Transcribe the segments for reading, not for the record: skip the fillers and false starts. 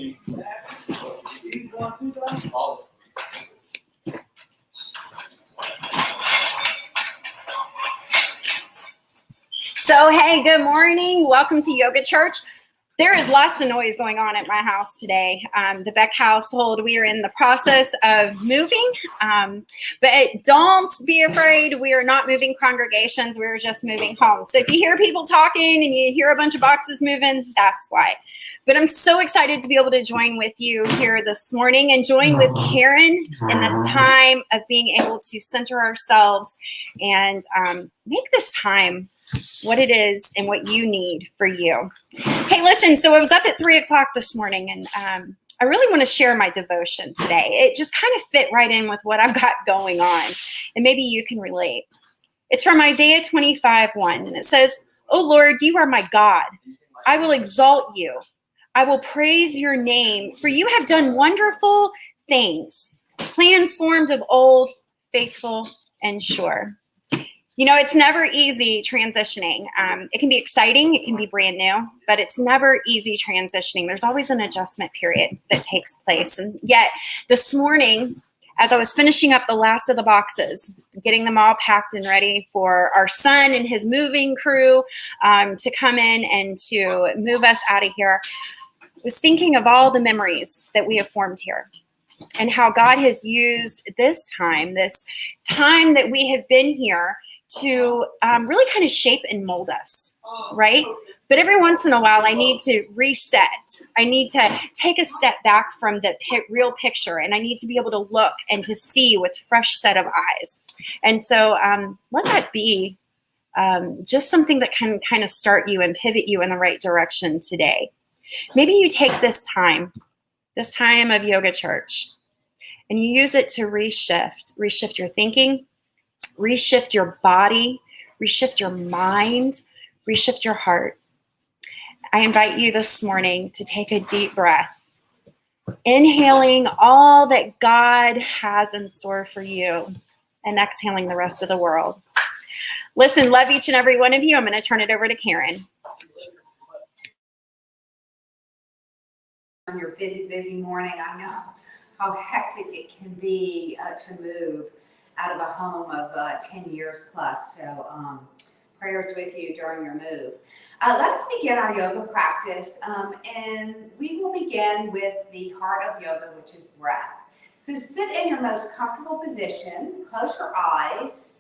So, hey, good morning. Welcome to Yoga Church. There is lots of noise going on at my house today. The Beck household, we are in the process of moving, but don't be afraid. We are not moving congregations. We're just moving homes. So if you hear people talking and you hear a bunch of boxes moving, that's why. But I'm so excited to be able to join with you here this morning and join with Karen in this time of being able to center ourselves and make this time what it is and what you need for you. Hey, listen, so I was up at 3 o'clock this morning and I really want to share my devotion today. It just kind of fit right in with what I've got going on, and maybe you can relate. It's from Isaiah 25:1, and it says, "O Lord, you are my God. I will exalt you. I will praise your name, for you have done wonderful things, plans formed of old, faithful and sure." You know, it's never easy transitioning. It can be exciting, it can be brand new, but it's never easy transitioning. There's always an adjustment period that takes place. And yet this morning, as I was finishing up the last of the boxes, getting them all packed and ready for our son and his moving crew to come in and to move us out of here, I was thinking of all the memories that we have formed here and how God has used this time that we have been here to really kind of shape and mold us, right? But every once in a while, I need to reset. I need to take a step back from the real picture, and I need to be able to look and to see with fresh set of eyes. And so let that be just something that can kind of start you and pivot you in the right direction today. Maybe you take this time of Yoga Church, and you use it to reshift your thinking, reshift your body, reshift your mind, reshift your heart. I invite you this morning to take a deep breath, inhaling all that God has in store for you and exhaling the rest of the world. Listen, love each and every one of you. I'm going to turn it over to Karen. On your busy morning, I know how hectic it can be to move out of a home of 10 years plus. So prayers with you during your move. Let's begin our yoga practice, and we will begin with the heart of yoga, which is breath. So sit in your most comfortable position, close your eyes,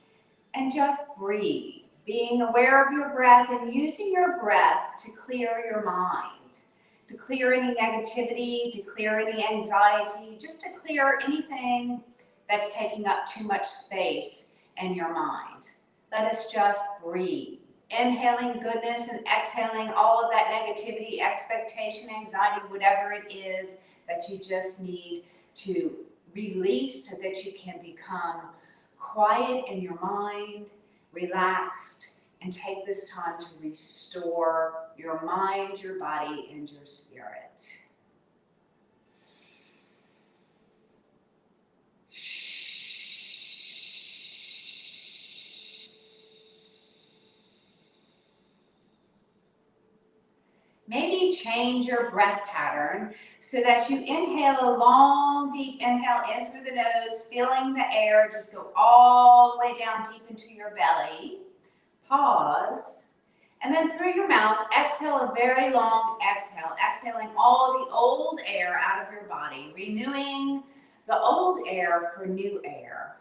and just breathe, being aware of your breath and using your breath to clear your mind, to clear any negativity, to clear any anxiety, just to clear anything that's taking up too much space in your mind. Let us just breathe. Inhaling goodness and exhaling all of that negativity, expectation, anxiety, whatever it is that you just need to release so that you can become quiet in your mind, relaxed, and take this time to restore your mind, your body, and your spirit. Maybe change your breath pattern so that you inhale a long, deep inhale in through the nose, feeling the air just go all the way down deep into your belly. Pause. And then through your mouth, exhale a very long exhale, exhaling all the old air out of your body, renewing the old air for new air.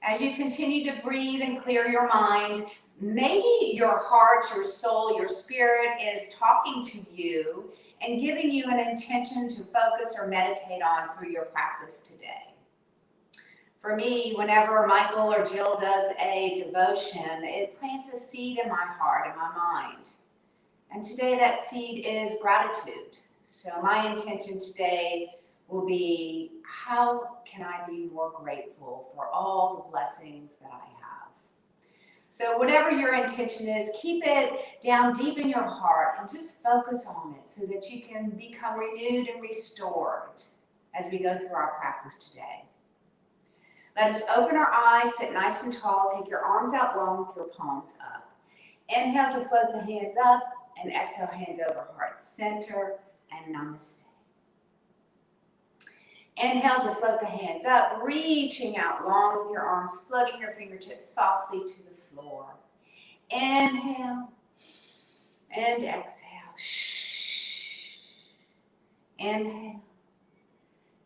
As you continue to breathe and clear your mind, maybe your heart, your soul, your spirit is talking to you and giving you an intention to focus or meditate on through your practice today. For me, whenever Michael or Jill does a devotion, it plants a seed in my heart and my mind. And today that seed is gratitude. So my intention today will be, how can I be more grateful for all the blessings that I have? So whatever your intention is, keep it down deep in your heart and just focus on it so that you can become renewed and restored as we go through our practice today. Let us open our eyes, sit nice and tall, take your arms out long with your palms up. Inhale to float the hands up and exhale, hands over heart center and namaste. Inhale to float the hands up, reaching out long with your arms, floating your fingertips softly to the floor. Inhale and exhale. Inhale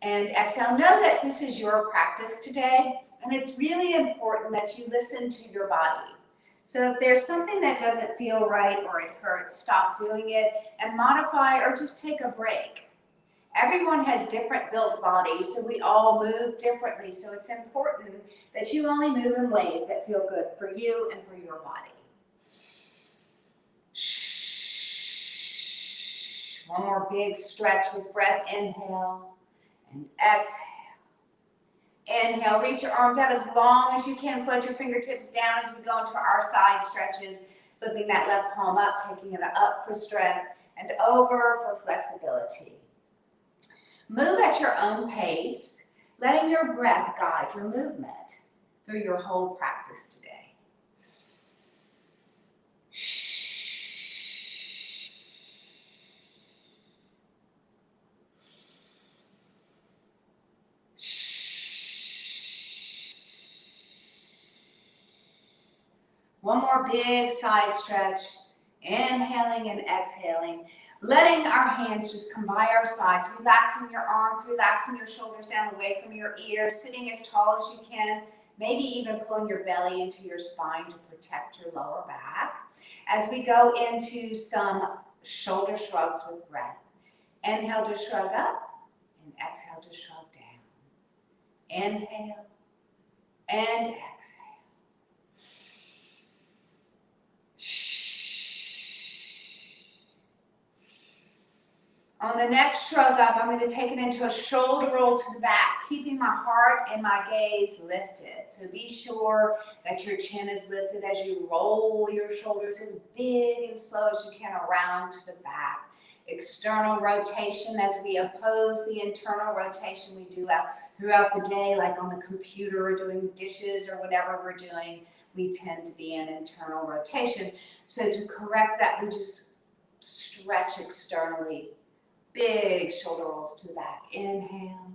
and exhale. Know that this is your practice today, and it's really important that you listen to your body. So if there's something that doesn't feel right or it hurts, stop doing it and modify or just take a break. Everyone has different built bodies, so we all move differently. So it's important that you only move in ways that feel good for you and for your body. One more big stretch with breath. Inhale and exhale. Inhale, reach your arms out as long as you can. Float your fingertips down as we go into our side stretches. Flipping that left palm up, taking it up for strength and over for flexibility. Move at your own pace, letting your breath guide your movement through your whole practice today. One more big side stretch, inhaling and exhaling. Letting our hands just come by our sides, relaxing your arms, relaxing your shoulders down away from your ears, sitting as tall as you can, maybe even pulling your belly into your spine to protect your lower back. As we go into some shoulder shrugs with breath. Inhale to shrug up and exhale to shrug down. Inhale and exhale. On the next shrug up, I'm going to take it into a shoulder roll to the back, keeping my heart and my gaze lifted. So be sure that your chin is lifted as you roll your shoulders as big and slow as you can around to the back. External rotation as we oppose the internal rotation we do throughout the day, like on the computer or doing dishes or whatever we're doing, we tend to be in internal rotation. So to correct that, we just stretch externally. Big shoulder rolls to the back. Inhale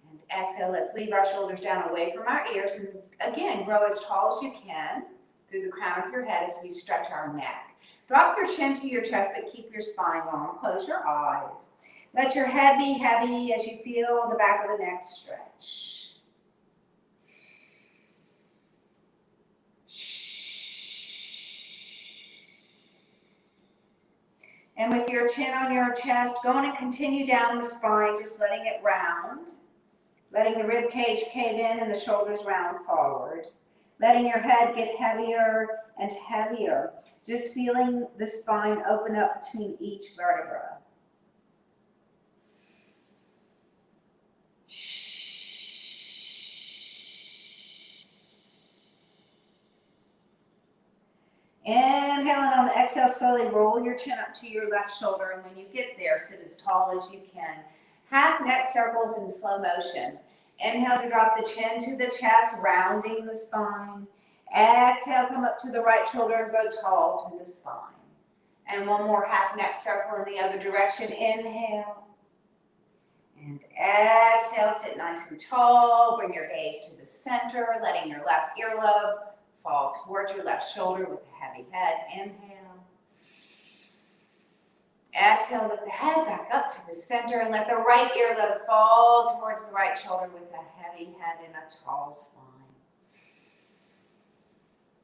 and exhale. Let's leave our shoulders down away from our ears. And again, grow as tall as you can through the crown of your head as we stretch our neck. Drop your chin to your chest, but keep your spine long. Close your eyes. Let your head be heavy as you feel the back of the neck stretch. And with your chin on your chest, go on and continue down the spine, just letting it round. Letting the rib cage cave in and the shoulders round forward. Letting your head get heavier and heavier. Just feeling the spine open up between each vertebra. Inhaling on the exhale, slowly roll your chin up to your left shoulder, and when you get there, sit as tall as you can. Half neck circles in slow motion. Inhale to drop the chin to the chest, rounding the spine. Exhale, come up to the right shoulder and go tall through the spine. And one more half neck circle in the other direction. Inhale. And exhale, sit nice and tall. Bring your gaze to the center, letting your left earlobe fall towards your left shoulder with a heavy head. Inhale. Exhale, lift the head back up to the center and let the right earlobe fall towards the right shoulder with a heavy head and a tall spine.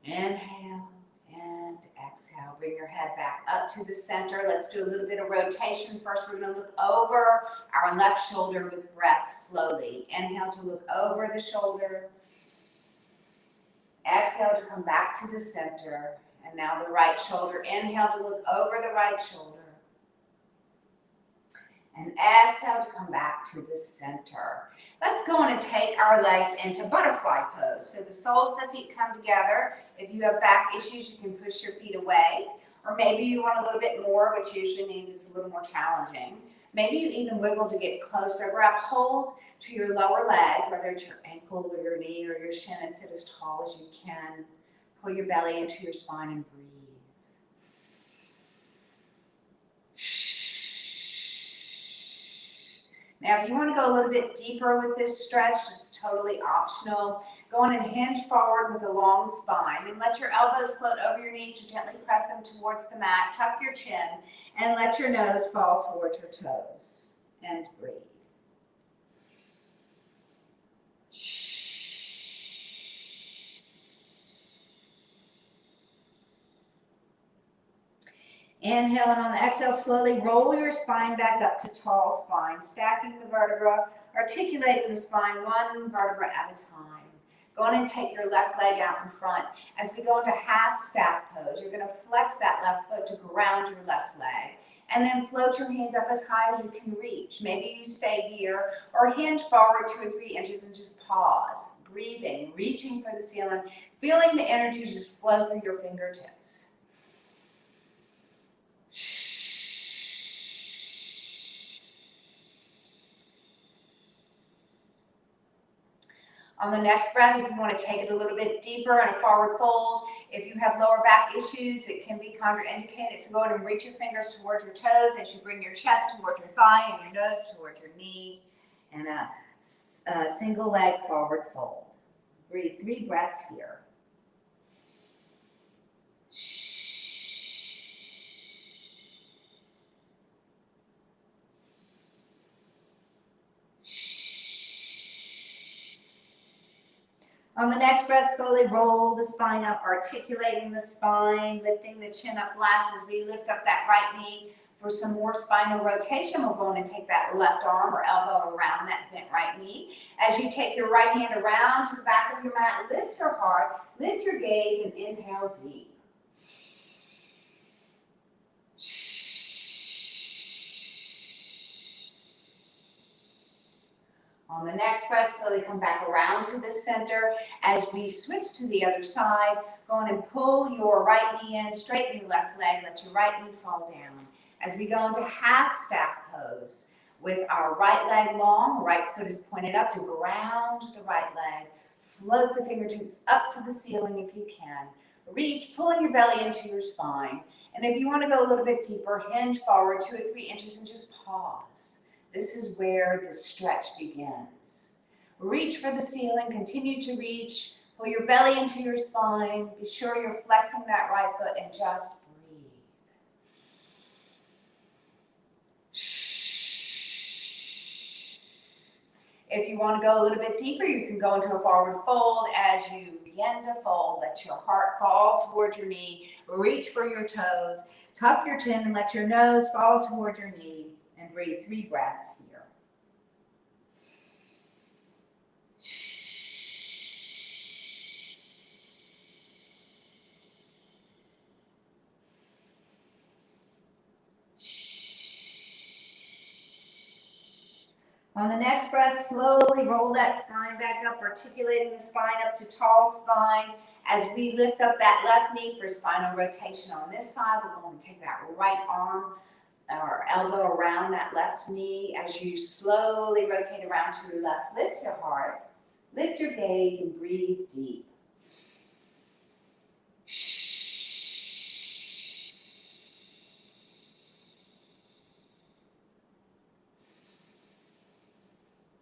Inhale and exhale. Bring your head back up to the center. Let's do a little bit of rotation. First, we're going to look over our left shoulder with breath slowly. Inhale to look over the shoulder. Exhale to come back to the center. And now the right shoulder. Inhale to look over the right shoulder. And exhale to come back to the center. Let's go on and take our legs into butterfly pose. So the soles of the feet come together. If you have back issues, you can push your feet away. Or maybe you want a little bit more, which usually means it's a little more challenging. Maybe you even wiggle to get closer. Grab hold to your lower leg, whether it's your ankle or your knee or your shin, and sit as tall as you can. Pull your belly into your spine and breathe. Now, if you want to go a little bit deeper with this stretch, it's totally optional. Go on and hinge forward with a long spine and let your elbows float over your knees to gently press them towards the mat. Tuck your chin and let your nose fall towards your toes. And breathe. Inhale, and on the exhale, slowly roll your spine back up to tall spine, stacking the vertebra, articulating the spine one vertebra at a time. Go on and take your left leg out in front. As we go into half staff pose, you're going to flex that left foot to ground your left leg, and then float your hands up as high as you can reach. Maybe you stay here or hinge forward 2 or 3 inches and just pause, breathing, reaching for the ceiling, feeling the energy just flow through your fingertips. On the next breath, if you want to take it a little bit deeper in a forward fold, if you have lower back issues, it can be contraindicated. So go ahead and reach your fingers towards your toes as you bring your chest towards your thigh and your nose towards your knee, and a single leg forward fold. Breathe 3 breaths here. On the next breath, slowly roll the spine up, articulating the spine, lifting the chin up last as we lift up that right knee for some more spinal rotation. We'll go in and take that left arm or elbow around that bent right knee. As you take your right hand around to the back of your mat, lift your heart, lift your gaze, and inhale deep. On the next breath, slowly come back around to the center. As we switch to the other side, go on and pull your right knee in, straighten your left leg, let your right knee fall down. As we go into half staff pose, with our right leg long, right foot is pointed up to ground the right leg. Float the fingertips up to the ceiling if you can. Reach, pulling your belly into your spine. And if you want to go a little bit deeper, hinge forward 2 or 3 inches and just pause. This is where the stretch begins. Reach for the ceiling, continue to reach, pull your belly into your spine, be sure you're flexing that right foot and just breathe. If you want to go a little bit deeper, you can go into a forward fold. As you begin to fold, let your heart fall towards your knee, reach for your toes, tuck your chin and let your nose fall towards your knee. And breathe 3 breaths here. On the next breath, slowly roll that spine back up, articulating the spine up to tall spine. As we lift up that left knee for spinal rotation on this side, we're going to take that right arm or elbow around that left knee. As you slowly rotate around to your left, lift your heart, lift your gaze, and breathe deep.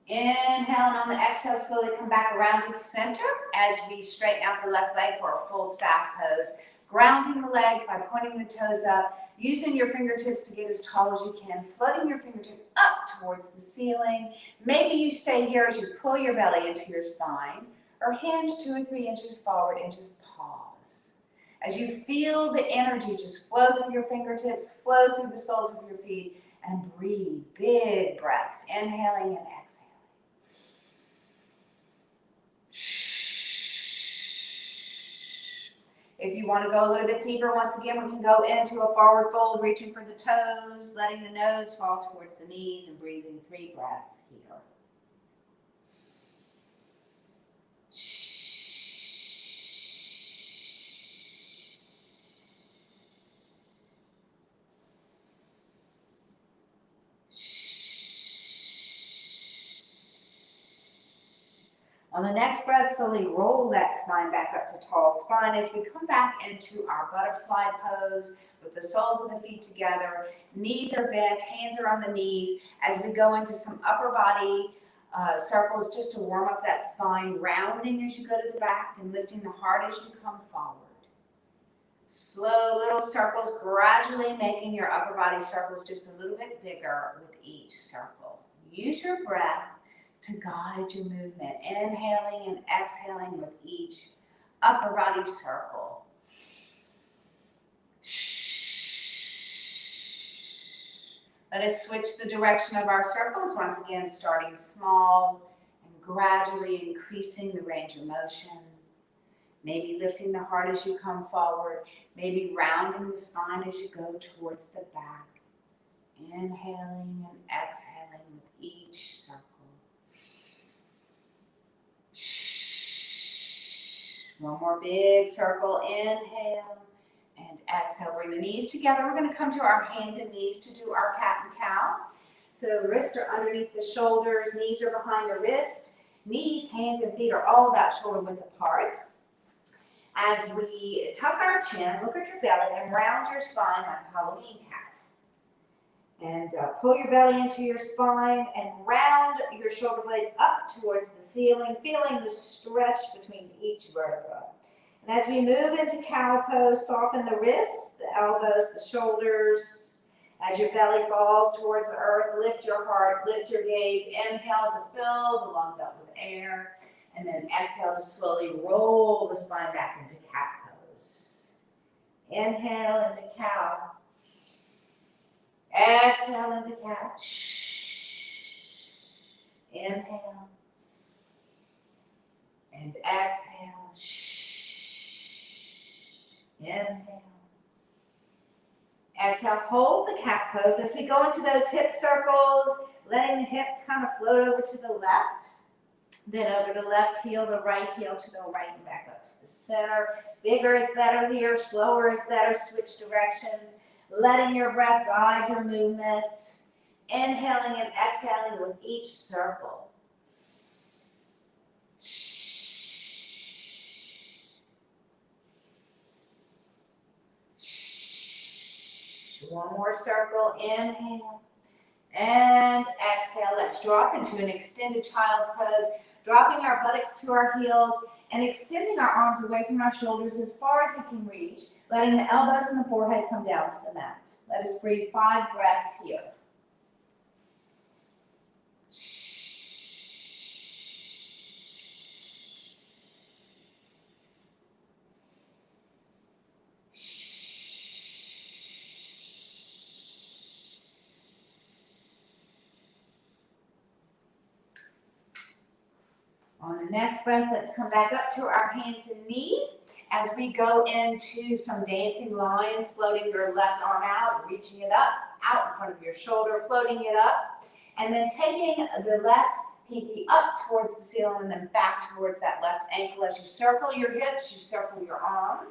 Inhale, and on the exhale, slowly come back around to the center as we straighten out the left leg for a full staff pose. Grounding the legs by pointing the toes up, using your fingertips to get as tall as you can, floating your fingertips up towards the ceiling. Maybe you stay here as you pull your belly into your spine, or hinge 2 or 3 inches forward and just pause. As you feel the energy just flow through your fingertips, flow through the soles of your feet, and breathe big breaths, inhaling and exhaling. If you want to go a little bit deeper, once again, we can go into a forward fold, reaching for the toes, letting the nose fall towards the knees, and breathing 3 breaths here. On the next breath, slowly roll that spine back up to tall spine as we come back into our butterfly pose with the soles of the feet together. Knees are bent, hands are on the knees as we go into some upper body circles just to warm up that spine, rounding as you go to the back and lifting the heart as you come forward. Slow little circles, gradually making your upper body circles just a little bit bigger with each circle. Use your breath to guide your movement, inhaling and exhaling with each upper body circle. Let us switch the direction of our circles, once again starting small and gradually increasing the range of motion. Maybe lifting the heart as you come forward, maybe rounding the spine as you go towards the back. Inhaling and exhaling with each circle. One more big circle, inhale and exhale. Bring the knees together. We're going to come to our hands and knees to do our cat and cow. So the wrists are underneath the shoulders, knees are behind the wrist. Knees, hands, and feet are all about shoulder width apart. As we tuck our chin, look at your belly and round your spine like a Halloween cat. And pull your belly into your spine and round your shoulder blades up towards the ceiling, feeling the stretch between each vertebra. And as we move into cow pose, soften the wrists, the elbows, the shoulders. As your belly falls towards the earth, lift your heart, lift your gaze. Inhale to fill the lungs up with air. And then exhale to slowly roll the spine back into cat pose. Inhale into cow. Exhale into cat. Inhale. And exhale. Inhale. Exhale, hold the cat pose as we go into those hip circles, letting the hips kind of float over to the left. Then over the left heel, the right heel to the right and back up to the center. Bigger is better here, slower is better. Switch directions. Letting your breath guide your movement. Inhaling and exhaling with each circle. One more circle. Inhale and exhale. Let's drop into an extended child's pose, dropping our buttocks to our heels and extending our arms away from our shoulders as far as we can reach, letting the elbows and the forehead come down to the mat. Let us breathe 5 breaths here. On the next breath, let's come back up to our hands and knees as we go into some dancing lions, floating your left arm out, reaching it up, out in front of your shoulder, floating it up, and then taking the left pinky up towards the ceiling and then back towards that left ankle. As you circle your hips, you circle your arm.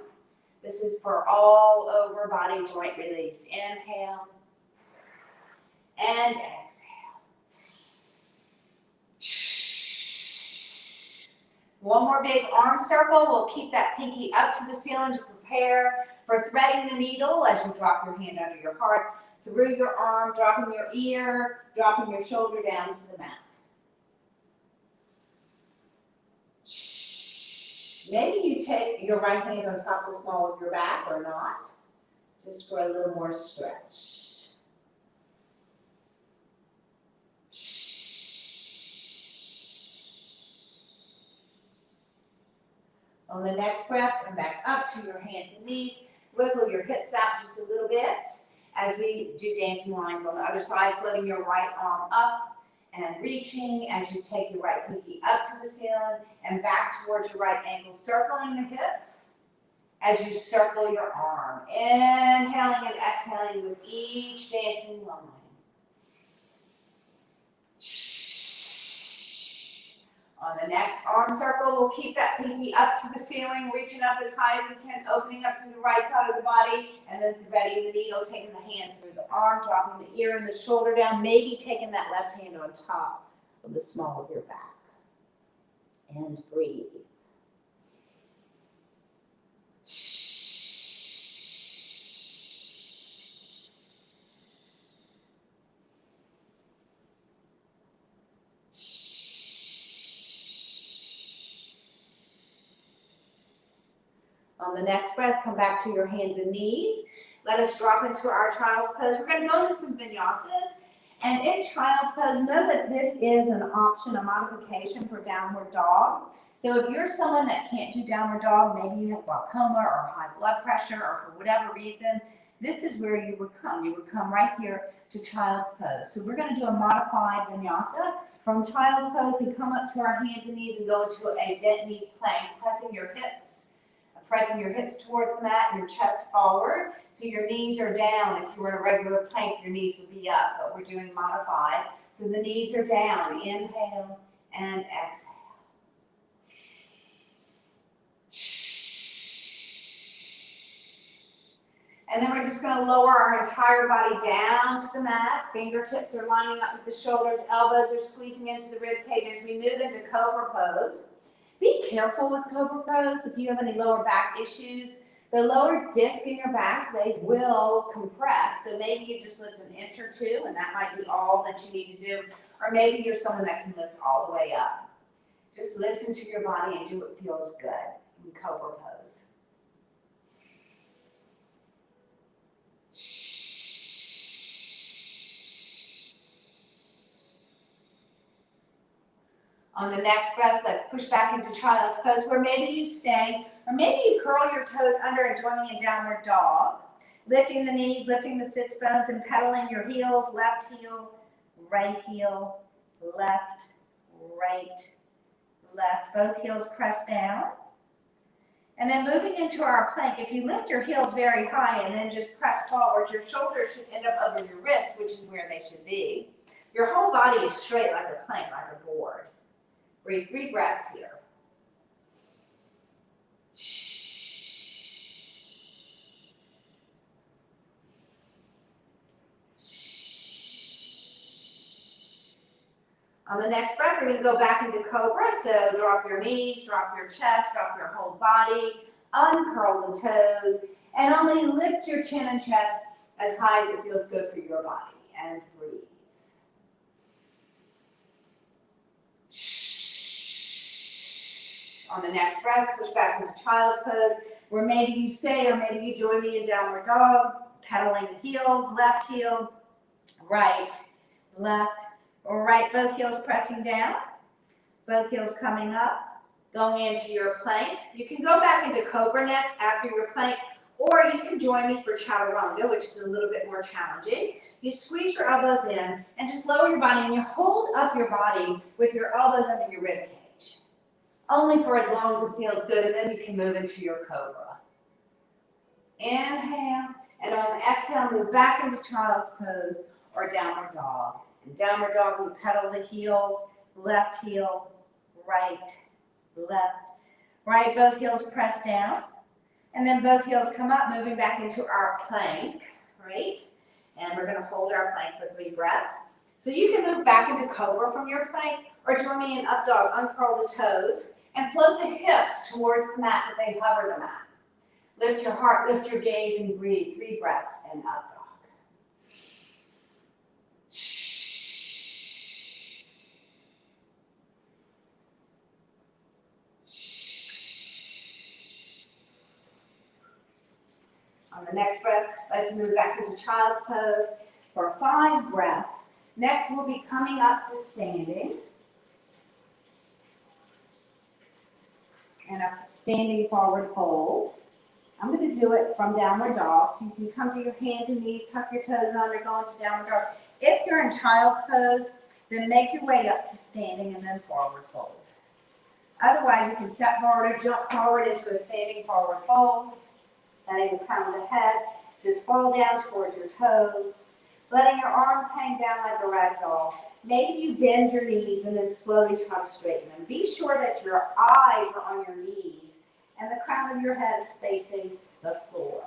This is for all over body joint release. Inhale and exhale. One more big arm circle. We'll keep that pinky up to the ceiling to prepare for threading the needle as you drop your hand under your heart, through your arm, dropping your ear, dropping your shoulder down to the mat. Maybe you take your right hand on top of the small of your back or not, just for a little more stretch. On the next breath, come back up to your hands and knees. Wiggle your hips out just a little bit as we do dancing lines on the other side, floating your right arm up and reaching as you take your right pinky up to the ceiling and back towards your right ankle, circling the hips as you circle your arm. Inhaling and exhaling with each dancing line. On the next arm circle, we'll keep that pinky up to the ceiling, reaching up as high as you can, opening up through the right side of the body, and then threading the needle, taking the hand through the arm, dropping the ear and the shoulder down, maybe taking that left hand on top of the small of your back. And breathe. On the next breath, come back to your hands and knees. Let us drop into our child's pose. We're going to go into some vinyasas. And in child's pose, know that this is an option, a modification for downward dog. So if you're someone that can't do downward dog, maybe you have glaucoma or high blood pressure or for whatever reason, this is where you would come. You would come right here to child's pose. So we're going to do a modified vinyasa. From child's pose, we come up to our hands and knees and go into a bent knee plank, pressing your hips towards the mat and your chest forward. So your knees are down. If you were in a regular plank, your knees would be up, but we're doing modified. So the knees are down. Inhale and exhale. And then we're just going to lower our entire body down to the mat. Fingertips are lining up with the shoulders. Elbows are squeezing into the rib cage as we move into Cobra Pose. Be careful with Cobra Pose if you have any lower back issues. The lower disc in your back, they will compress. So maybe you just lift an inch or two, and that might be all that you need to do. Or maybe you're someone that can lift all the way up. Just listen to your body and do what feels good in Cobra Pose. On the next breath, let's push back into child's pose, where maybe you stay, or maybe you curl your toes under and join me in downward dog. Lifting the knees, lifting the sits bones, and pedaling your heels, left heel, left, right, left. Both heels press down. And then moving into our plank, if you lift your heels very high and then just press forward, your shoulders should end up over your wrists, which is where they should be. Your whole body is straight like a plank, like a board. Breathe 3 breaths here. On the next breath, we're going to go back into Cobra. So drop your knees, drop your chest, drop your whole body, uncurl the toes, and only lift your chin and chest as high as it feels good for your body. And breathe. On the next breath, push back into child's pose, where maybe you stay or maybe you join me in downward dog, pedaling the heels, left heel, right, left, right, both heels pressing down, both heels coming up, going into your plank. You can go back into Cobra next after your plank, or you can join me for Chaturanga, which is a little bit more challenging. You squeeze your elbows in and just lower your body, and you hold up your body with your elbows under your rib cage. Only for as long as it feels good, and then you can move into your Cobra. Inhale, and on the exhale, move back into child's pose or downward dog. In downward dog, we pedal the heels, left heel, right, left, right, both heels press down, and then both heels come up, moving back into our plank, right? And we're going to hold our plank for 3 breaths. So you can move back into Cobra from your plank, or join me in up dog, uncurl the toes, and float the hips towards the mat, but they hover the mat. Lift your heart, lift your gaze, and breathe 3 breaths in up dog. On the next breath, let's move back into child's pose for 5 breaths. Next, we'll be coming up to standing. And a standing forward fold. I'm going to do it from downward dog. So you can come to your hands and knees, tuck your toes under, go into downward dog. If you're in child's pose, then make your way up to standing and then forward fold. Otherwise, you can step forward or jump forward into a standing forward fold. letting the crown of the head just fall down towards your toes, letting your arms hang down like a rag doll. Maybe you bend your knees and then slowly try to straighten them. Be sure that your eyes are on your knees and the crown of your head is facing the floor.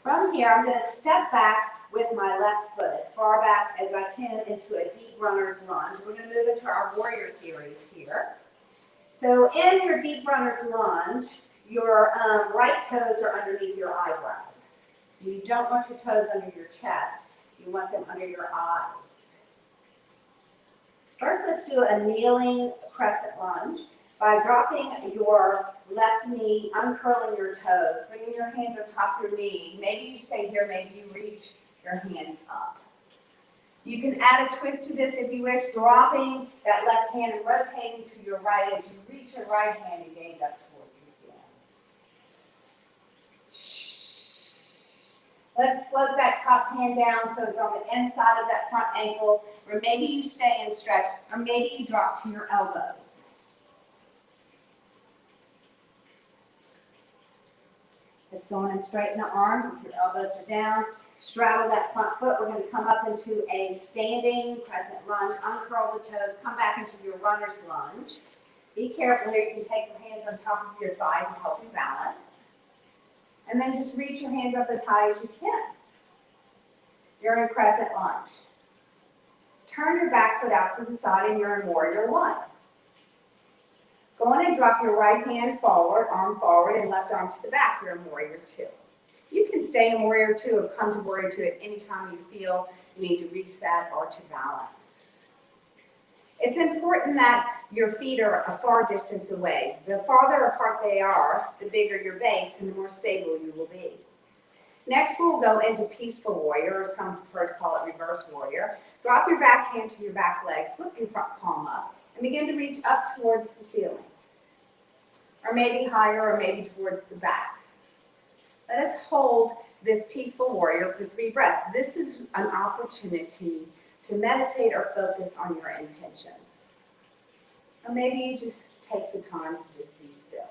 From here, I'm going to step back with my left foot as far back as I can into a deep runner's lunge. We're going to move into our warrior series here. So in your deep runner's lunge, your right toes are underneath your eyebrows. So you don't want your toes under your chest. You want them under your eyes. First, let's do a kneeling crescent lunge by dropping your left knee, uncurling your toes, bringing your hands on top of your knee. Maybe you stay here, maybe you reach your hands up. You can add a twist to this if you wish, dropping that left hand and rotating to your right as you reach your right hand and gaze up towards the ceiling. Let's float that top hand down so it's on the inside of that front ankle, or maybe you stay and stretch, or maybe you drop to your elbows. Let's go in and straighten the arms if your elbows are down. Straddle that front foot. We're going to come up into a standing crescent lunge. Uncurl the toes. Come back into your runner's lunge. Be careful here. You can take your hands on top of your thigh to help you balance. And then just reach your hands up as high as you can. You're in crescent lunge. Turn your back foot out to the side and you're in warrior one. Go in and drop your right hand forward, arm forward, and left arm to the back. You're in warrior two. You can stay in warrior two or come to warrior two at any time you feel you need to reset or to balance. It's important that your feet are a far distance away. The farther apart they are, the bigger your base and the more stable you will be. Next, we'll go into peaceful warrior, or some prefer to call it reverse warrior. Drop your back hand to your back leg, flip your front palm up, and begin to reach up towards the ceiling. Or maybe higher, or maybe towards the back. Let us hold this peaceful warrior for 3 breaths. This is an opportunity to meditate or focus on your intention. Or maybe you just take the time to just be still.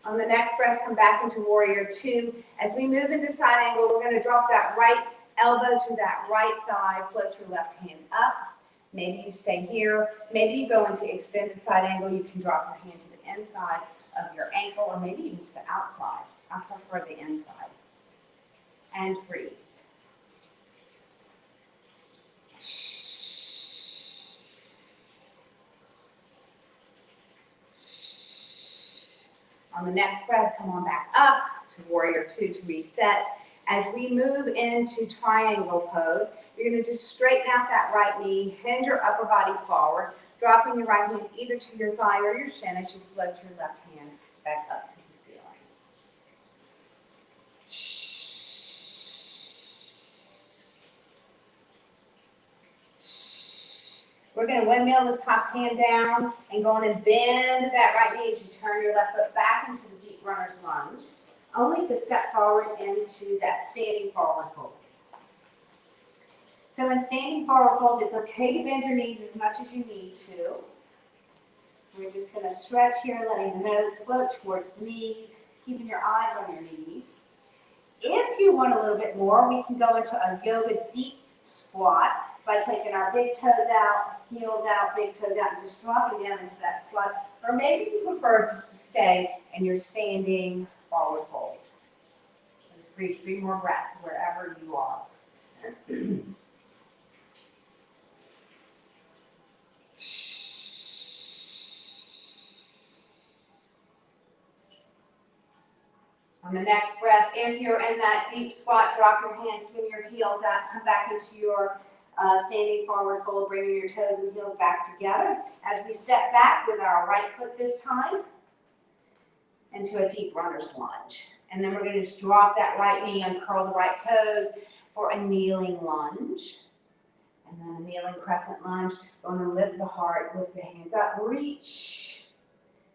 On the next breath, come back into warrior two. As we move into side angle, we're going to drop that right elbow to that right thigh, float your left hand up. Maybe you stay here. Maybe you go into extended side angle. You can drop your hand to the inside of your ankle, or maybe even to the outside. I prefer the inside. And breathe. On the next breath, come on back up to warrior two to reset. As we move into triangle pose, you're going to just straighten out that right knee, hinge your upper body forward, dropping your right hand either to your thigh or your shin as you float your left hand back up to the ceiling. We're going to windmill this top hand down and go on and bend that right knee as you turn your left foot back into the deep runner's lunge, only to step forward into that standing forward fold. So in standing forward fold, it's okay to bend your knees as much as you need to. We're just going to stretch here, letting the nose float towards the knees, keeping your eyes on your knees. If you want a little bit more, we can go into a yoga deep squat by taking our big toes out, heels out, big toes out, and just dropping down into that squat. Or maybe you prefer just to stay in your standing forward fold. Just breathe 3 more breaths wherever you are. On the next breath, if you're in that deep squat, drop your hands, swing your heels out, come back into your standing forward fold, bringing your toes and heels back together. As we step back with our right foot this time into a deep runner's lunge. And then we're going to just drop that right knee and curl the right toes for a kneeling lunge. And then a kneeling crescent lunge. Going to lift the heart, lift the hands up, reach.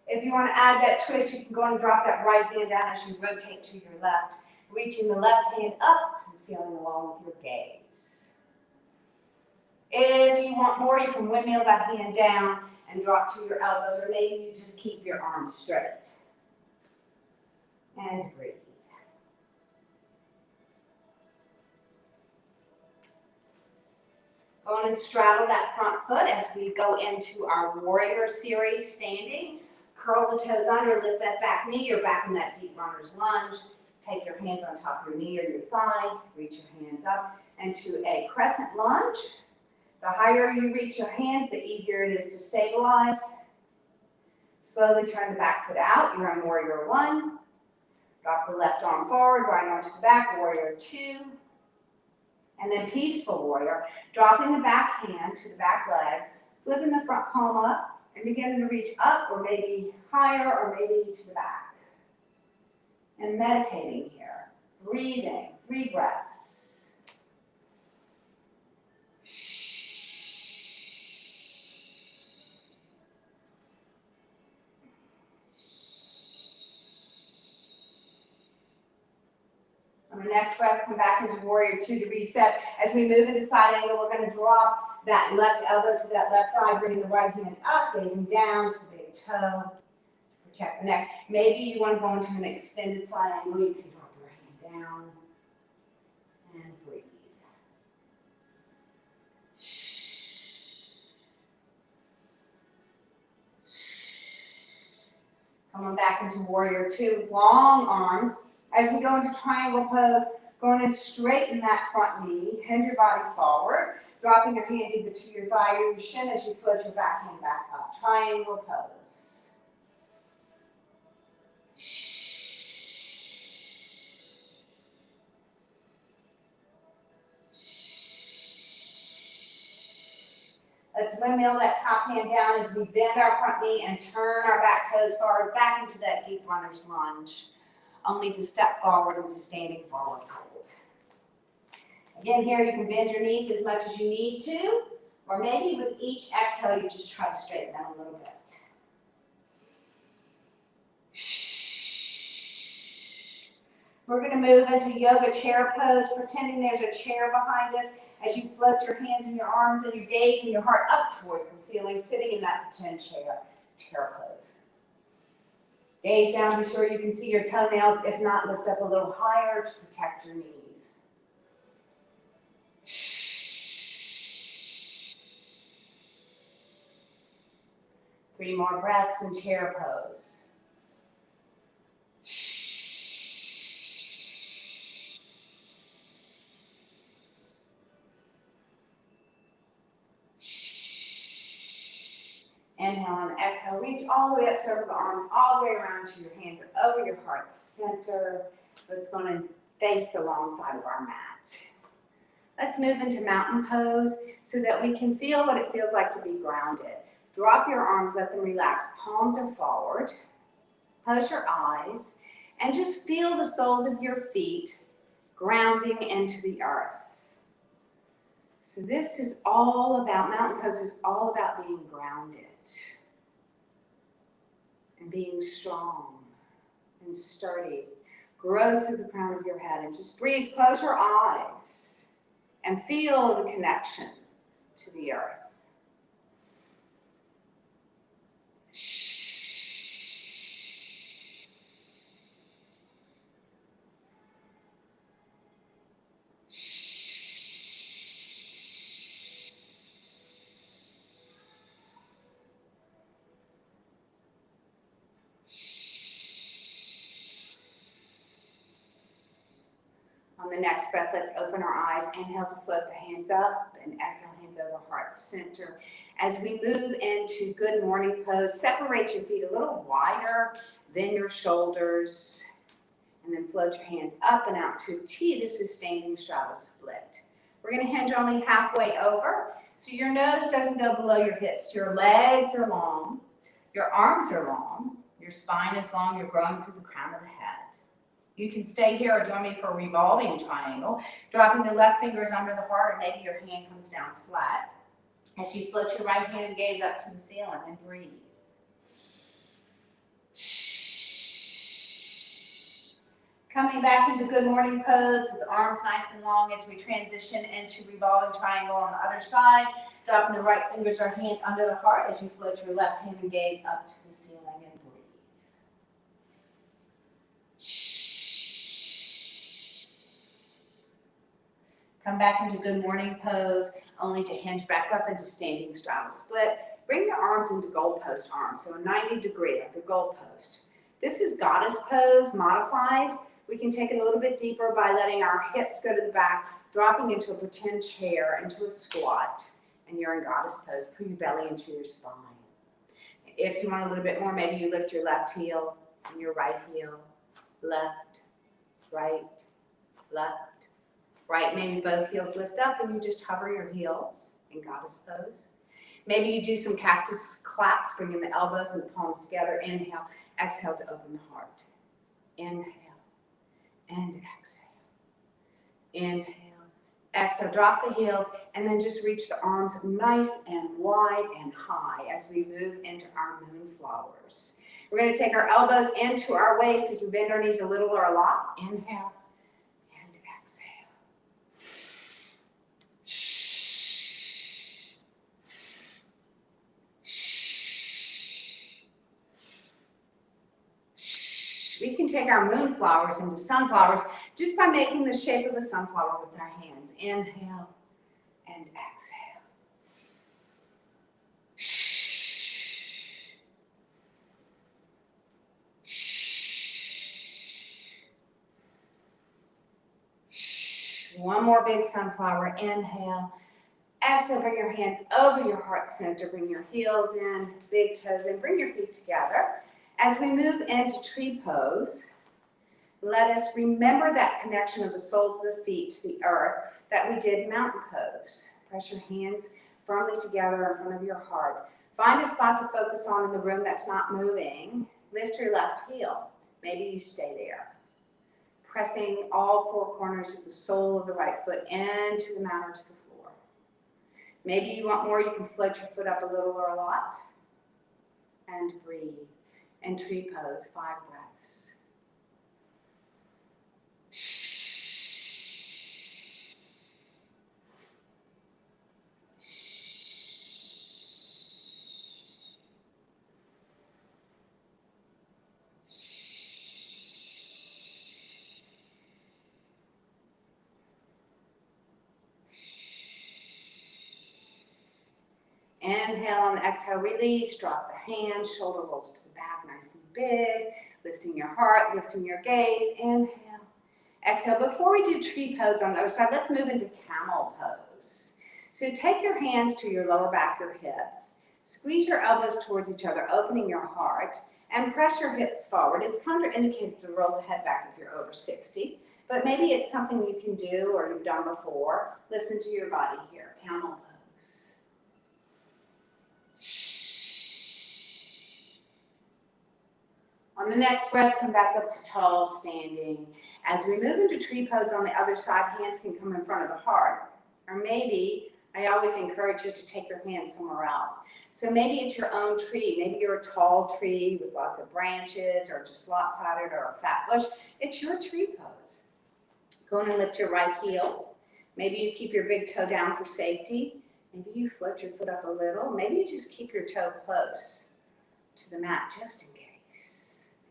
If you want to add that twist, you can go and drop that right hand down as you rotate to your left, reaching the left hand up to the ceiling along with your gaze. If you want more, you can windmill that hand down and drop to your elbows, or maybe you just keep your arms straight. And breathe. Go on and straddle that front foot as we go into our warrior series standing. Curl the toes under, lift that back knee. You're back in that deep runner's lunge. Take your hands on top of your knee or your thigh. Reach your hands up into a crescent lunge. The higher you reach your hands, the easier it is to stabilize. Slowly turn the back foot out. You're in warrior one. Drop the left arm forward, right arm to the back, warrior two. And then peaceful warrior, dropping the back hand to the back leg, flipping the front palm up, and beginning to reach up or maybe higher or maybe to the back. And meditating here, breathing, 3 breaths. On the next breath, come back into warrior two to reset. As we move into side angle, we're going to drop that left elbow to that left thigh, bringing the right hand up, gazing down to the big toe to protect the neck. Maybe you want to go into an extended side angle. You can drop your hand down and breathe. Come on back into warrior two, long arms. As we go into triangle pose, going and straighten that front knee, hinge your body forward, dropping your hand either to your thigh or your shin as you float your back hand back up. Triangle pose. Let's windmill that top hand down as we bend our front knee and turn our back toes forward, back into that deep runner's lunge, only to step forward into standing forward fold. Again, here you can bend your knees as much as you need to, or maybe with each exhale, you just try to straighten them a little bit. We're going to move into yoga chair pose, pretending there's a chair behind us as you float your hands and your arms and your gaze and your heart up towards the ceiling, sitting in that pretend chair pose. Gaze down, be sure you can see your toenails. If not, lift up a little higher to protect your knees. Three more breaths in chair pose. Inhale and exhale, reach all the way up, circle the arms all the way around to your hands over your heart center. So it's going to face the long side of our mat. Let's move into mountain pose so that we can feel what it feels like to be grounded. Drop your arms, let them relax. Palms are forward. Close your eyes and just feel the soles of your feet grounding into the earth. So this is all about, mountain pose is all about being grounded and being strong and sturdy. Grow through the crown of your head and just breathe. Close your eyes and feel the connection to the earth. On the next breath, let's open our eyes. Inhale to float the hands up and exhale, hands over heart center. As we move into good morning pose, separate your feet a little wider than your shoulders. And then float your hands up and out to T. This is standing straddle split. We're going to hinge only halfway over. So your nose doesn't go below your hips. Your legs are long. Your arms are long. Your spine is long. You're growing through the crown of the head. You can stay here or join me for a revolving triangle, dropping the left fingers under the heart, or maybe your hand comes down flat. As you float your right hand and gaze up to the ceiling and breathe. Coming back into good morning pose with the arms nice and long as we transition into revolving triangle on the other side. Dropping the right fingers or hand under the heart as you float your left hand and gaze up to the ceiling and breathe. Come back into good morning pose, only to hinge back up into standing straddle split. Bring your arms into goalpost arms, so a 90-degree, like a goalpost. This is goddess pose, modified. We can take it a little bit deeper by letting our hips go to the back, dropping into a pretend chair, into a squat, and you're in goddess pose. Put your belly into your spine. If you want a little bit more, maybe you lift your left heel and your right heel, left, right, maybe both heels lift up and you just hover your heels in goddess pose. Maybe you do some cactus claps, bringing the elbows and the palms together. Inhale, exhale to open the heart. Inhale and exhale. Inhale, exhale, drop the heels, and then just reach the arms nice and wide and high as we move into our moonflowers. We're going to take our elbows into our waist as we bend our knees a little or a lot. Inhale. We can take our moonflowers into sunflowers just by making the shape of a sunflower with our hands. Inhale and exhale. One more big sunflower. Inhale. Exhale, bring your hands over your heart center. Bring your heels in, big toes in. Bring your feet together. As we move into tree pose, let us remember that connection of the soles of the feet to the earth that we did mountain pose. Press your hands firmly together in front of your heart. Find a spot to focus on in the room that's not moving. Lift your left heel. Maybe you stay there. Pressing all four corners of the sole of the right foot into the mat or to the floor. Maybe you want more, you can float your foot up a little or a lot. And breathe. And tree pose, 5 breaths. Inhale on the exhale, release, drop the hands, shoulder rolls to the back, nice and big, lifting your heart, lifting your gaze. Inhale, exhale. Before we do tree pose on the other side, let's move into camel pose. So take your hands to your lower back, your hips, squeeze your elbows towards each other, opening your heart, and press your hips forward. It's contraindicated to roll the head back if you're over 60, but maybe it's something you can do or you've done before. Listen to your body here, camel pose. On the next breath, come back up to tall standing. As we move into tree pose on the other side, hands can come in front of the heart. Or maybe, I always encourage you to take your hands somewhere else. So maybe it's your own tree. Maybe you're a tall tree with lots of branches or just lopsided or a fat bush. It's your tree pose. Go on and lift your right heel. Maybe you keep your big toe down for safety. Maybe you float your foot up a little. Maybe you just keep your toe close to the mat just in case.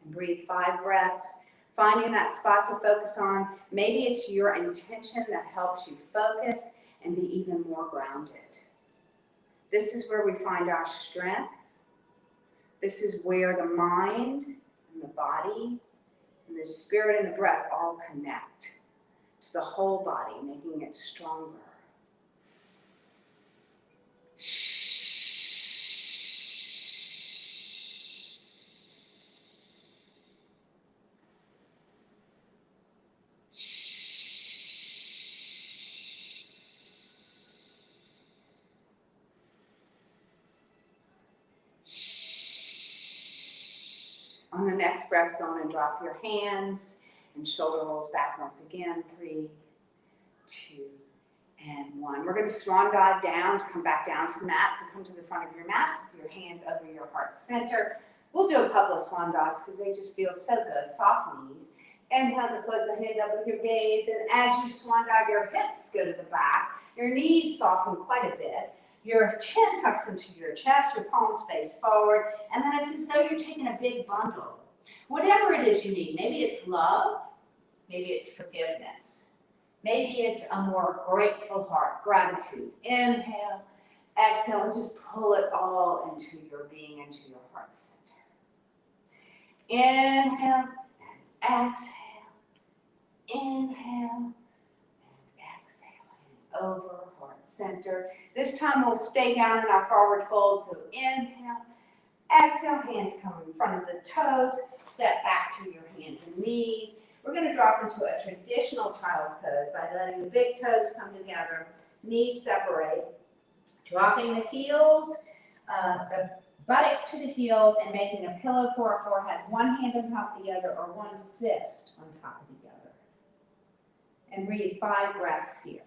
And breathe 5 breaths, finding that spot to focus on. Maybe it's your intention that helps you focus and be even more grounded. This is where we find our strength. This is where the mind and the body and the spirit and the breath all connect to the whole body, making it stronger. On the next breath, go on and drop your hands And shoulder rolls back once again. 3, 2, and 1. We're going to swan dive down to come back down to the mat. So come to the front of your mat with your hands over your heart center. We'll do a couple of swan dives because they just feel so good. Soft knees. Inhale to float the hands up with your gaze. And as you swan dive, your hips go to the back. Your knees soften quite a bit. Your chin tucks into your chest. Your palms face forward. And then it's as though you're taking a big bundle. Whatever it is you need. Maybe it's love. Maybe it's forgiveness. Maybe it's a more grateful heart, gratitude. Inhale, exhale, and just pull it all into your being, into your heart center. Inhale and exhale. Inhale and exhale. Hands over, heart center. This time we'll stay down in our forward fold. So inhale, exhale, hands come in front of the toes. Step back to your hands and knees. We're going to drop into a traditional child's pose by letting the big toes come together, knees separate, dropping the heels, the buttocks to the heels, and making a pillow for our forehead, one hand on top of the other or one fist on top of the other. And breathe 5 breaths here.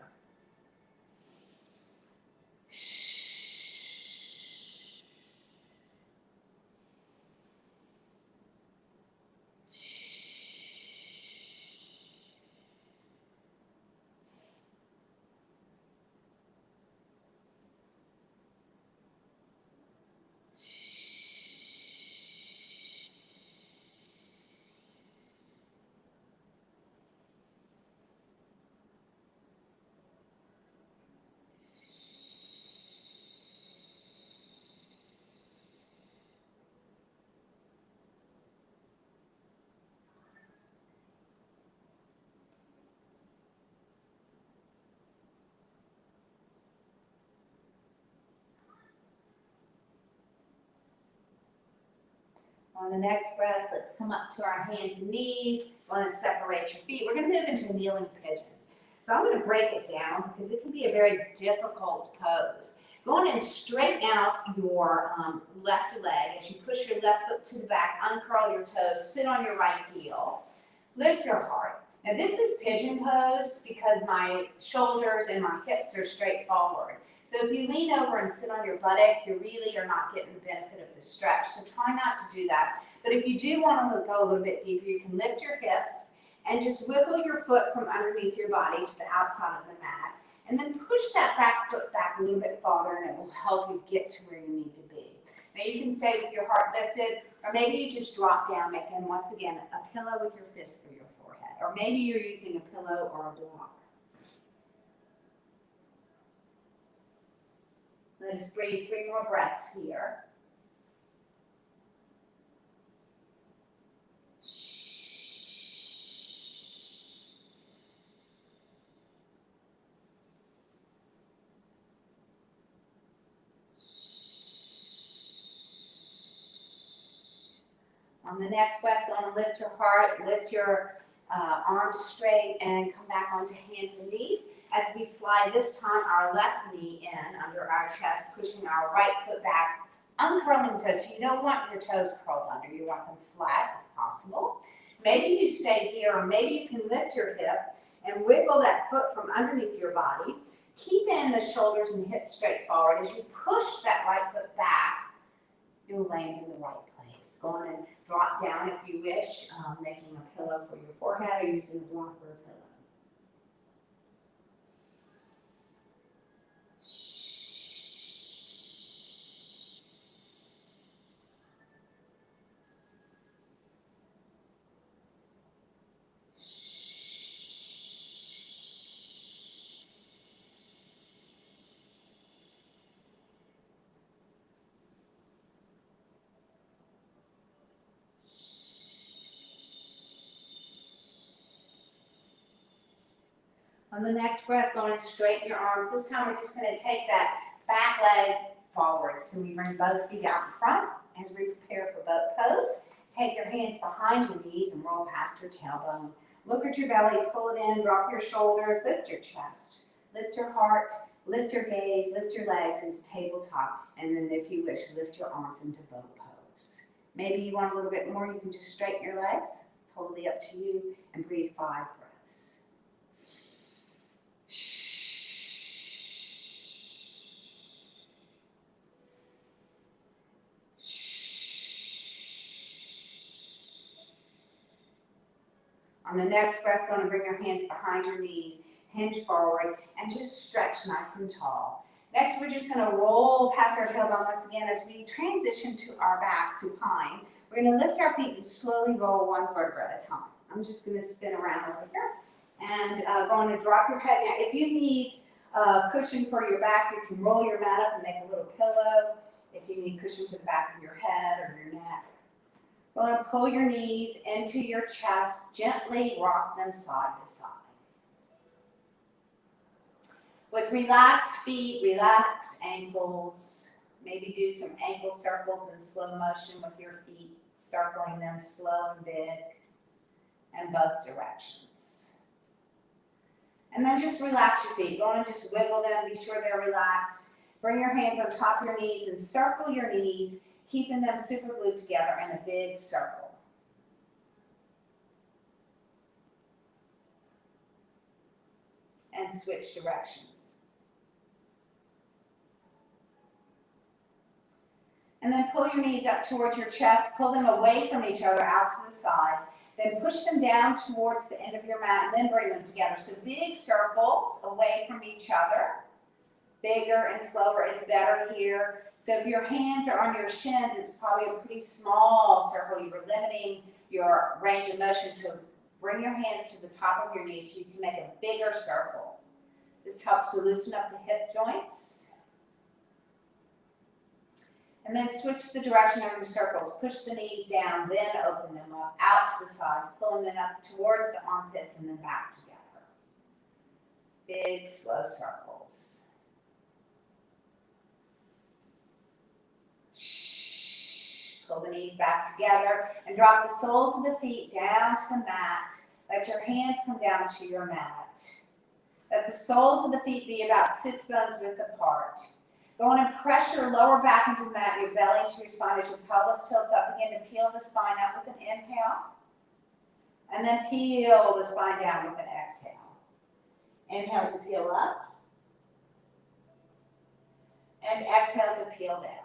On the next breath, let's come up to our hands and knees. We're going to separate your feet. We're going to move into a kneeling pigeon. So I'm going to break it down because it can be a very difficult pose. Go on and straighten out your left leg as you push your left foot to the back, uncurl your toes, sit on your right heel, lift your heart. Now this is pigeon pose because my shoulders and my hips are straight forward. So if you lean over and sit on your buttock, you really are not getting the benefit of the stretch. So try not to do that. But if you do want to go a little bit deeper, you can lift your hips and just wiggle your foot from underneath your body to the outside of the mat. And then push that back foot back a little bit farther and it will help you get to where you need to be. Now you can stay with your heart lifted, or maybe you just drop down, making once again a pillow with your fist for your forehead. Or maybe you're using a pillow or a block. Let us breathe 3 more breaths here. On the next breath, go on and lift your heart, lift your arms straight, and come back onto hands and knees. As we slide this time our left knee in under our chest, pushing our right foot back, uncurling toes. So you don't want your toes curled under, you want them flat if possible. Maybe you stay here, or maybe you can lift your hip and wiggle that foot from underneath your body. Keep in the shoulders and hips straight forward. As you push that right foot back, you'll land in the right place. Go on and drop down if you wish, making a pillow for your forehead or using a block or a pillow. On the next breath, go and straighten your arms. This time we're just going to take that back leg forward. So we bring both feet out in front as we prepare for boat pose. Take your hands behind your knees and roll past your tailbone. Look at your belly, pull it in, drop your shoulders, lift your chest, lift your heart, lift your gaze, lift your legs into tabletop, and then if you wish, lift your arms into boat pose. Maybe you want a little bit more, you can just straighten your legs, Totally up to you. And breathe 5 breaths. On the next breath, going to bring your hands behind your knees, hinge forward, and just stretch nice and tall. Next, we're just going to roll past our tailbone once again as we transition to our back, supine. We're going to lift our feet and slowly roll 1 vertebra at a time. I'm just going to spin around over here and going to drop your head. Now, if you need a cushion for your back, you can roll your mat up and make a little pillow. If you need cushion for the back of your head or your neck. Going to pull your knees into your chest, gently rock them side to side. With relaxed feet, relaxed ankles, maybe do some ankle circles in slow motion with your feet, circling them slow and big in both directions. And then just relax your feet. Go and just wiggle them, be sure they're relaxed. Bring your hands on top of your knees and circle your knees, keeping them super glued together in a big circle. And switch directions. And then pull your knees up towards your chest, pull them away from each other out to the sides. Then push them down towards the end of your mat and then bring them together. So big circles away from each other. Bigger and slower is better here. So if your hands are on your shins, it's probably a pretty small circle. You were limiting your range of motion. So bring your hands to the top of your knees so you can make a bigger circle. This helps to loosen up the hip joints. And then switch the direction of your circles. Push the knees down, then open them up, out to the sides, pulling them up towards the armpits and then back together. Big, slow circles. Pull the knees back together and drop the soles of the feet down to the mat. Let your hands come down to your mat. Let the soles of the feet be about 6 bones width apart. Go on and press your lower back into the mat, your belly into your spine as your pelvis tilts up again to peel the spine out with an inhale. And then peel the spine down with an exhale. Inhale to peel up. And exhale to peel down.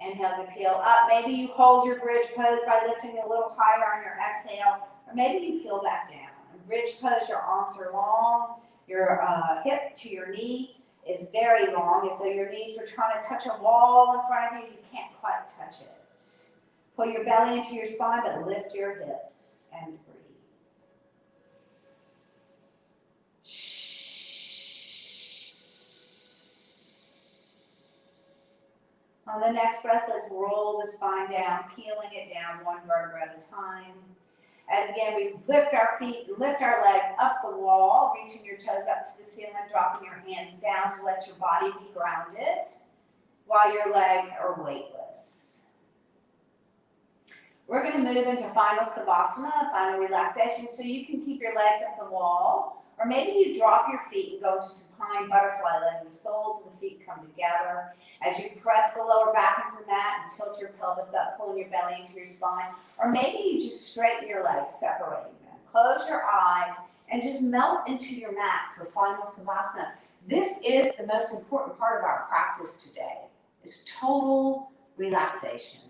Inhale to peel up. Maybe you hold your bridge pose by lifting a little higher on your exhale, or maybe you peel back down. In bridge pose, your arms are long, your hip to your knee is very long, as though your knees are trying to touch a wall in front of you. You can't quite touch it. Pull your belly into your spine, but lift your hips and breathe. On the next breath, let's roll the spine down, peeling it down 1 vertebra at a time. As again, we lift our feet, lift our legs up the wall, reaching your toes up to the ceiling, dropping your hands down to let your body be grounded while your legs are weightless. We're going to move into final Savasana, final relaxation, so you can keep your legs at the wall, or maybe you drop your feet and go to supine butterfly, letting the soles of the feet come together. As you press the lower back into the mat and tilt your pelvis up, pulling your belly into your spine. Or maybe you just straighten your legs, separating them. Close your eyes and just melt into your mat for final Savasana. This is the most important part of our practice today, is total relaxation.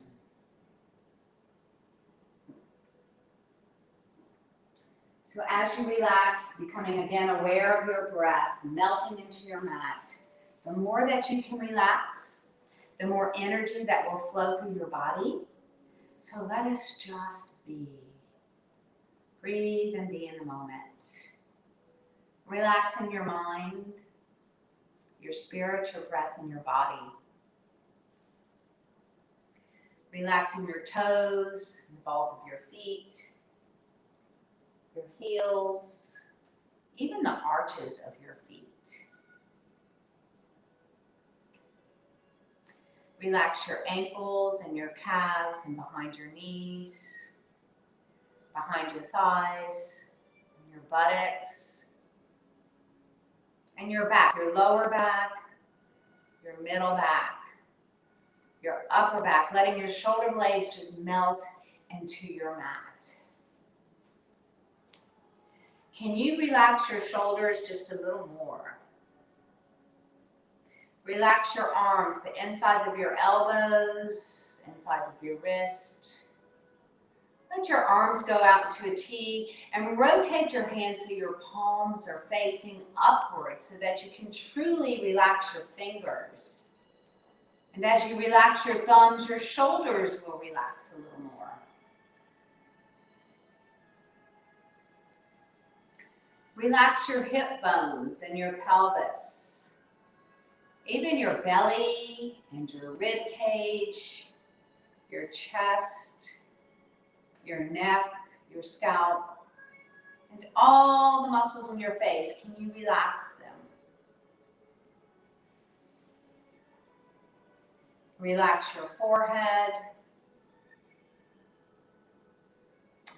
So as you relax, becoming again aware of your breath, melting into your mat, the more that you can relax, the more energy that will flow through your body. So let us just be. Breathe and be in the moment. Relaxing your mind, your spirit, your breath, and your body. Relaxing your toes, the balls of your feet, your heels, even the arches of your feet. Relax your ankles and your calves and behind your knees, behind your thighs, and your buttocks, and your back, your lower back, your middle back, your upper back, letting your shoulder blades just melt and to your mat. Can you relax your shoulders just a little more? Relax your arms, the insides of your elbows, the insides of your wrist. Let your arms go out into a T and rotate your hands so your palms are facing upwards so that you can truly relax your fingers. And as you relax your thumbs, your shoulders will relax a little more. Relax your hip bones and your pelvis, even your belly and your rib cage, your chest, your neck, your scalp, and all the muscles in your face. Can you relax them? Relax your forehead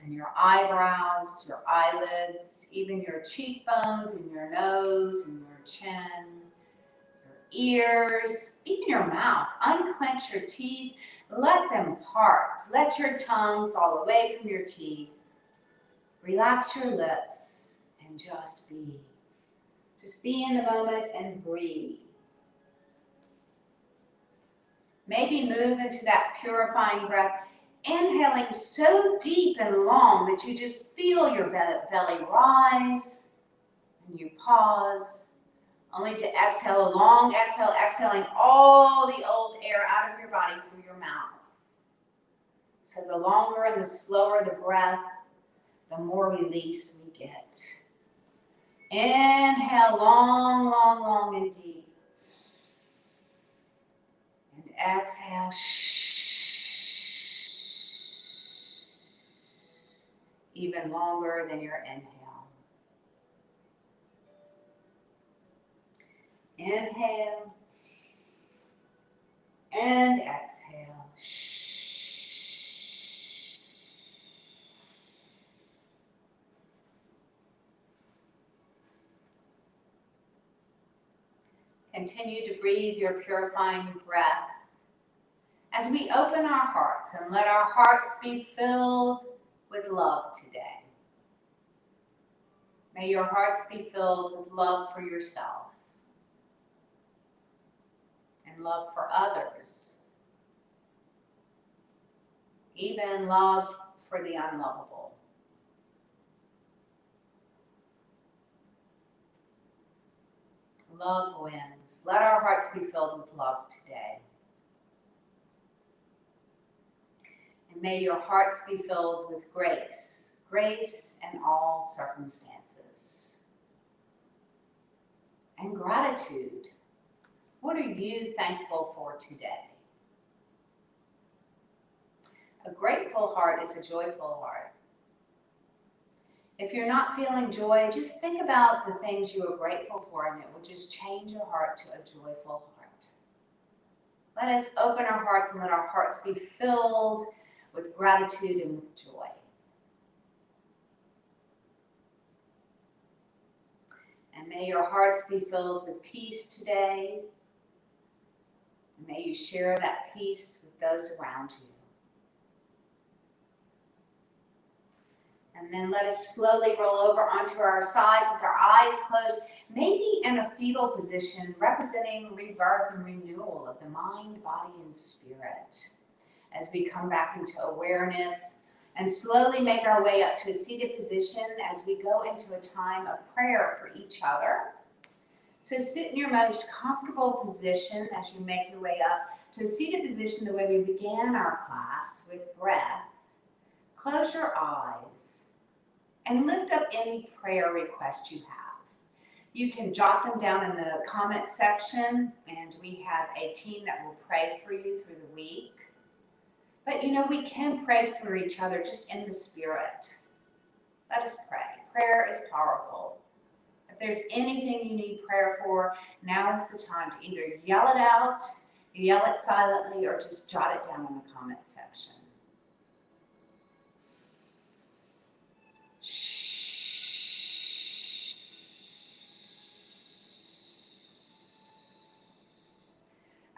and your eyebrows, your eyelids, even your cheekbones and your nose and your chin, your ears, even your mouth. Unclench your teeth. Let them part. Let your tongue fall away from your teeth. Relax your lips and just be. Just be in the moment and breathe. Maybe move into that purifying breath, inhaling so deep and long that you just feel your belly rise, and you pause, only to exhale a long exhale, exhaling all the old air out of your body through your mouth. So the longer and the slower the breath, the more release we get. Inhale long, long, long and deep. And exhale. Even longer than your inhale. Inhale and exhale. Continue to breathe your purifying breath as we open our hearts and let our hearts be filled with love today. May your hearts be filled with love for yourself and love for others, even love for the unlovable. Love wins. Let our hearts be filled with love today. And may your hearts be filled with grace, grace in all circumstances. And gratitude. What are you thankful for today? A grateful heart is a joyful heart. If you're not feeling joy, just think about the things you are grateful for, and it will just change your heart to a joyful heart. Let us open our hearts and let our hearts be filled with gratitude and with joy. And may your hearts be filled with peace today. And may you share that peace with those around you. And then let us slowly roll over onto our sides with our eyes closed, maybe in a fetal position, representing rebirth and renewal of the mind, body, and spirit. As we come back into awareness and slowly make our way up to a seated position as we go into a time of prayer for each other. So sit in your most comfortable position as you make your way up to a seated position the way we began our class, with breath. Close your eyes and lift up any prayer request you have. You can jot them down in the comment section, and we have a team that will pray for you through the week. But we can pray for each other just in the spirit. Let us pray. Prayer is powerful. If there's anything you need prayer for, now is the time to either yell it out, yell it silently, or just jot it down in the comment section.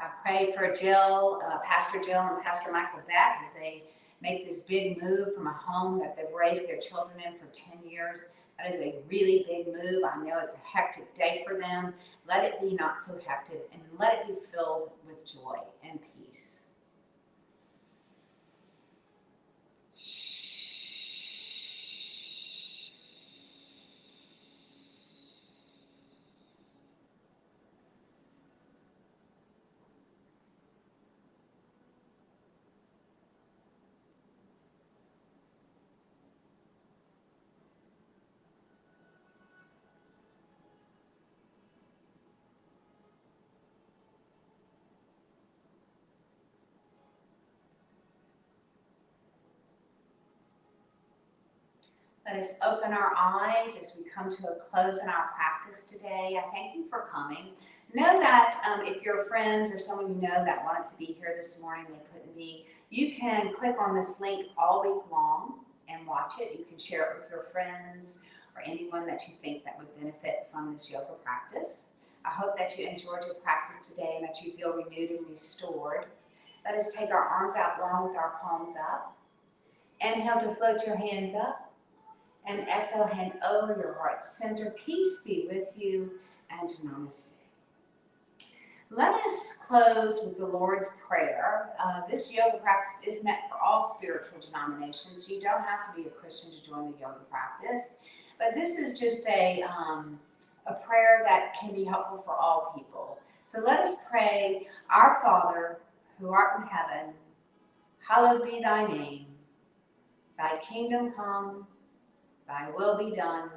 I pray for Jill, Pastor Jill and Pastor Michael Beck as they make this big move from a home that they've raised their children in for 10 years. That is a really big move. I know it's a hectic day for them. Let it be not so hectic, and let it be filled with joy and peace. Let us open our eyes as we come to a close in our practice today. I thank you for coming. Know that if your friends or someone you know that wanted to be here this morning, they couldn't be, you can click on this link all week long and watch it. You can share it with your friends or anyone that you think that would benefit from this yoga practice. I hope that you enjoyed your practice today and that you feel renewed and restored. Let us take our arms out long with our palms up. Inhale to float your hands up. And exhale, hands over your heart center. Peace be with you, and namaste. Let us close with the Lord's Prayer. This yoga practice is meant for all spiritual denominations, so you don't have to be a Christian to join the yoga practice. But this is just a prayer that can be helpful for all people. So let us pray, Our Father, who art in heaven, hallowed be thy name. Thy kingdom come, thy will be done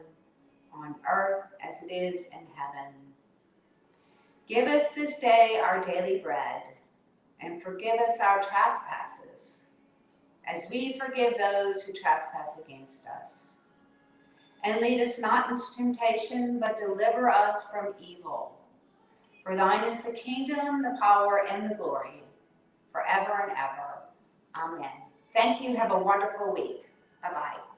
on earth as it is in heaven. Give us this day our daily bread, and forgive us our trespasses, as we forgive those who trespass against us. And lead us not into temptation, but deliver us from evil. For thine is the kingdom, the power, and the glory, forever and ever. Amen. Thank you. Have a wonderful week. Bye-bye.